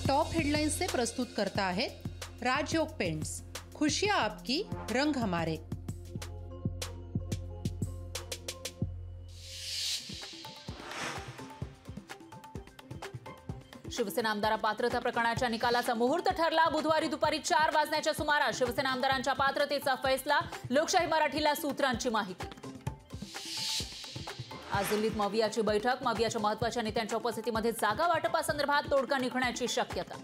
Top headlines से प्रस्तुत करता है राजयोग पेंट्स। खुशियां आपकी, रंग हमारे। शिवसेना आमदार पात्रता प्रकरणाच्या निकालाचा मुहूर्त ठरला। बुधवारी दुपारी 4 वाजण्याच्या सुमारास शिवसेना आमदारांच्या पात्रतेचा फैसला। लोकशाही मराठीला सूत्रांची माहिती। आज दिल्लीत मवियाची बैठक। मवियाच्या महत्त्वाच्या नेत्यांच्या उपस्थितीमध्ये जागा वाटपासंदर्भात तोडगा निघण्याची शक्यता।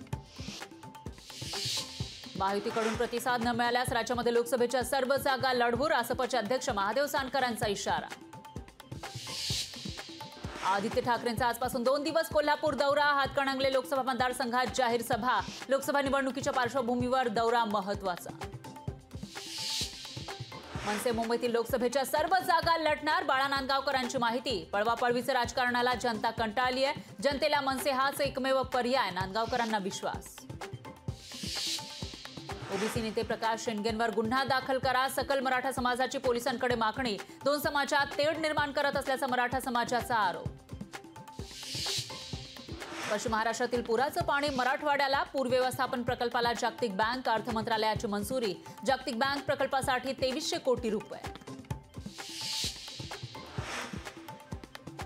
महायुतीकडून प्रतिसाद न मिळाल्यास राज्यामध्ये लोकसभेच्या सर्व जागा लढवू, रासपचे अध्यक्ष महादेव जानकरांचा इशारा। आदित्य ठाकरेंचा आजपासून 2 दिवस कोल्हापूर दौरा। हातकणंगले लोकसभा मतदारसंघात जाहीर सभा। लोकसभा निवडणुकीच्या पार्श्वभूमीवर दौरा महत्त्वाचा। मनसे मुंबईतील लोकसभेच्या सर्व जागा लढणार, बाळा नांदगावकरांची माहिती। पळवापळवीचे राजकारणाला जनता कंटाळली आहे। जनतेला मनसे हाच एकमेव पर्याय, नांदगावकरांना विश्वास। ओबीसी नेते प्रकाश शेंडगेंवर गुन्हा दाखल करा, सकल मराठा समाजाची पोलिसांकडे मागणी। 2 समाजात तेढ निर्माण करत असल्याचा मराठा समाजाचा आरोप। पश्चिम महाराष्ट्रातील पुराचं पाणी मराठवाड्याला, पूर व्यवस्थापन प्रकल्पाला जागतिक बँक अर्थ मंत्रालयाची मंजुरी। जागतिक बँक प्रकल्पासाठी 2300 कोटी रुपये।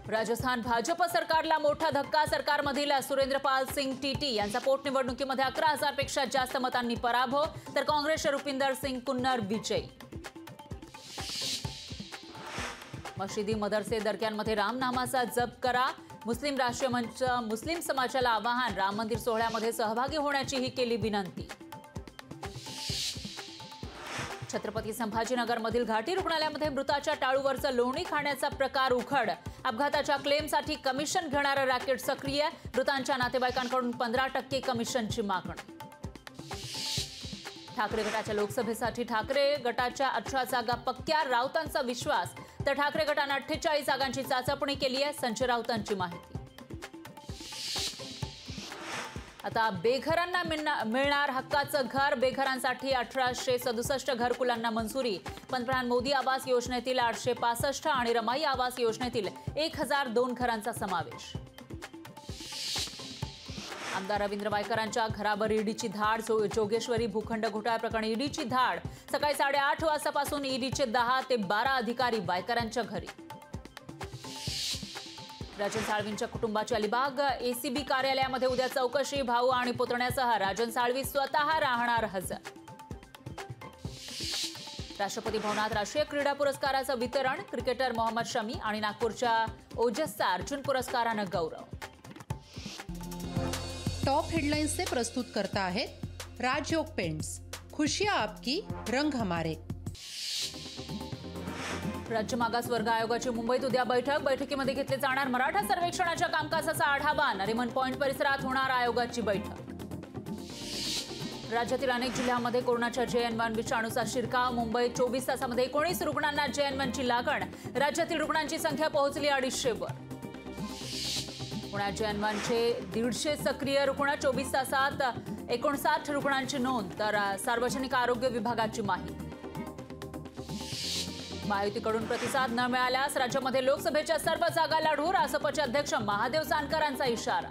राजस्थान भाजप सरकारला मोठा धक्का। सरकारमधील सुरेंद्रपाल सिंग टीटी यांचा पोटनिवडणुकीमध्ये 11,000 पेक्षा जास्त मतांनी पराभव, तर काँग्रेसचे रुपिंदर सिंग कुन्नर विजयी। मशिदी, मदरसे, दर्ग्यांमध्ये रामनामाचा जप करा। मुस्लिम राष्ट्रीय मंच मुस्लिम समाजाला आवाहन। राम मंदिर सोहळ्यामध्ये सहभागी होण्याचीही केली विनंती। छत्रपती संभाजीनगरमधील घाटी रुग्णालयामध्ये मृताच्या टाळूवरचं लोणी खाण्याचा प्रकार उघड। अपघाताच्या क्लेमसाठी कमिशन घेणारं रॅकेट सक्रिय। मृतांच्या नातेवाईकांकडून 15% कमिशनची मागणी। ठाकरे गटाच्या लोकसभेसाठी ठाकरे गटाच्या 18 जागा पक्क्या, राऊतांचा विश्वास। तर ठाकरे गटाने 48 जागांची चाचपणी केली आहे, संजय राऊतांची माहिती। आता बेघरांना मिळणार हक्काचं घर। बेघरांसाठी 1867 घरकुलांना मंजुरी। पंतप्रधान मोदी आवास योजनेतील 865 आणि रमाई आवास योजनेतील 1002 घरांचा समावेश। आमदार रवींद्र वायकरांच्या घरावर ईडीची धाड। जोगेश्वरी भूखंड घोटाळा प्रकरणी ईडीची धाड। सकाळी 8:30 वाजतापासून ईडीचे 10 ते 12 अधिकारी वायकरांच्या घरी। राजन साळवींच्या कुटुंबाची अलिबाग एसीबी कार्यालयामध्ये उद्या चौकशी। भाऊ आणि पुतण्यासह राजन साळवी स्वतः राहणार हजर। राष्ट्रपती भवनात राष्ट्रीय क्रीडा पुरस्काराचं वितरण। क्रिकेटर मोहम्मद शमी आणि नागपूरच्या ओजसचा अर्जुन पुरस्कारानं गौरव। टॉप हेडलाइन्स से प्रस्तुत करता है राजयोग पेंट्स। खुशियां आपकी, रंग हमारे। राज्य मागासवर्ग आयोगाची मुंबईत उद्या बैठक। बैठकीमध्ये घेतले जाणार मराठा सर्वेक्षणाच्या कामकाजाचा आढावा। नरिमन पॉइंट परिसरात होणार आयोगाची बैठक। राज्यातील अनेक जिल्ह्यांमध्ये कोरोनाच्या JN1 विषाणूचा शिरकाव। मुंबईत 24 तासामध्ये 19 रुग्णांना JN1ची लागण। राज्यातील रुग्णांची संख्या पोहोचली 250 वर। पुण्यात JN1चे 150 सक्रिय रुग्ण। 24 तासात 59 रुग्णांची नोंद, तर सार्वजनिक आरोग्य विभागाची माहिती। महायुतीकडून प्रतिसाद न मिळाल्यास राज्यामध्ये लोकसभेच्या सर्व जागा लढवू, रासपचे अध्यक्ष महादेव जानकरांचा इशारा।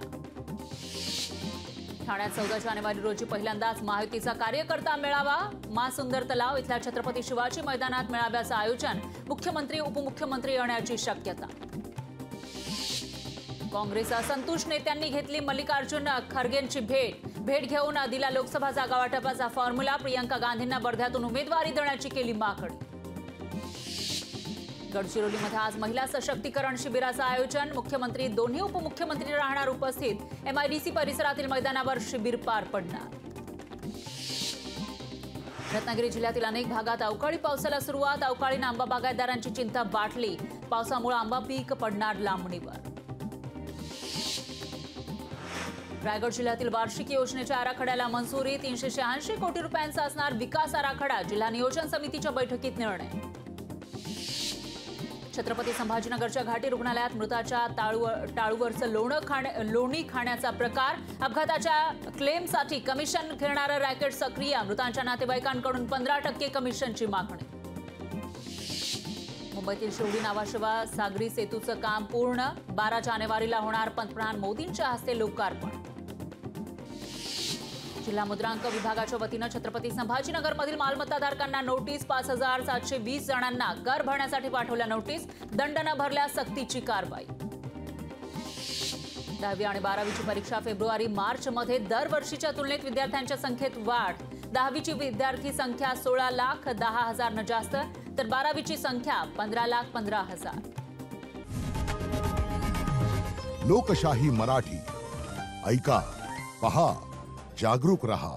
ठाण्यात 14 जानेवारी रोजी पहिल्यांदाच महायुतीचा कार्यकर्ता मेळावा। सुंदर तलाव इथल्या छत्रपती शिवाजी मैदानात मेळाव्याचं आयोजन। मुख्यमंत्री उपमुख्यमंत्री येण्याची शक्यता। काँग्रेस असंतुष्ट नेत्यांनी घेतली मल्लिकार्जुन खरगेंची भेट घेऊन दिला लोकसभा जागा वाटपाचा फॉर्म्युला। प्रियंका गांधींना वर्ध्यातून उमेदवारी देण्याची केली मागणी। गडचिरोलीमध्ये आज महिला सशक्तीकरण शिबिराचं आयोजन। मुख्यमंत्री, दोन्ही उपमुख्यमंत्री राहणार उपस्थित। MIDC परिसरातील मैदानावर शिबिर पार पडणार। रत्नागिरी जिल्ह्यातील अनेक भागात अवकाळी पावसाला सुरुवात। अवकाळीनं आंबा बागायतदारांची चिंता वाढली। पावसामुळे आंबा पीक पडणार लांबणीवर। रायगड जिल्ह्यातील वार्षिक योजनेच्या आराखड्याला मंजुरी। 386 कोटी रुपयांचा असणार विकास आराखडा। जिल्हा नियोजन समितीच्या बैठकीत निर्णय। छत्रपती संभाजीनगरच्या घाटी रुग्णालयात मृताच्या टाळूवरचं लोणी खाण्याचा प्रकार। अपघाताच्या क्लेमसाठी कमिशन घेणारं रॅकेट सक्रिय। मृतांच्या नातेवाईकांकडून 15% कमिशनची मागणी। मुंबईतील शिवडी नावाशिवा सागरी सेतूचं काम पूर्ण। 12 जानेवारीला होणार पंतप्रधान मोदींच्या हस्ते लोकार्पण। जिल्हा मुद्रांक विभागाच्या वतीनं छत्रपती संभाजीनगरमधील मालमत्ताधारकांना नोटीस. 5,720 जणांना कर भरण्यासाठी पाठवल्या नोटीस. दंड न भरल्यास सक्तीची कारवाई. 10वी आणि 12वीची परीक्षा फेब्रुवारी मार्च मध्ये दरवर्षीच्या तुलनेत विद्यार्थ्यांच्या संख्येत वाढ. 10वीची विद्यार्थी संख्या 16,10,000 जास्त तर 12वीची संख्या 15,15,000. लोकशाही मराठी ऐका, पहा, जागरूक रहा.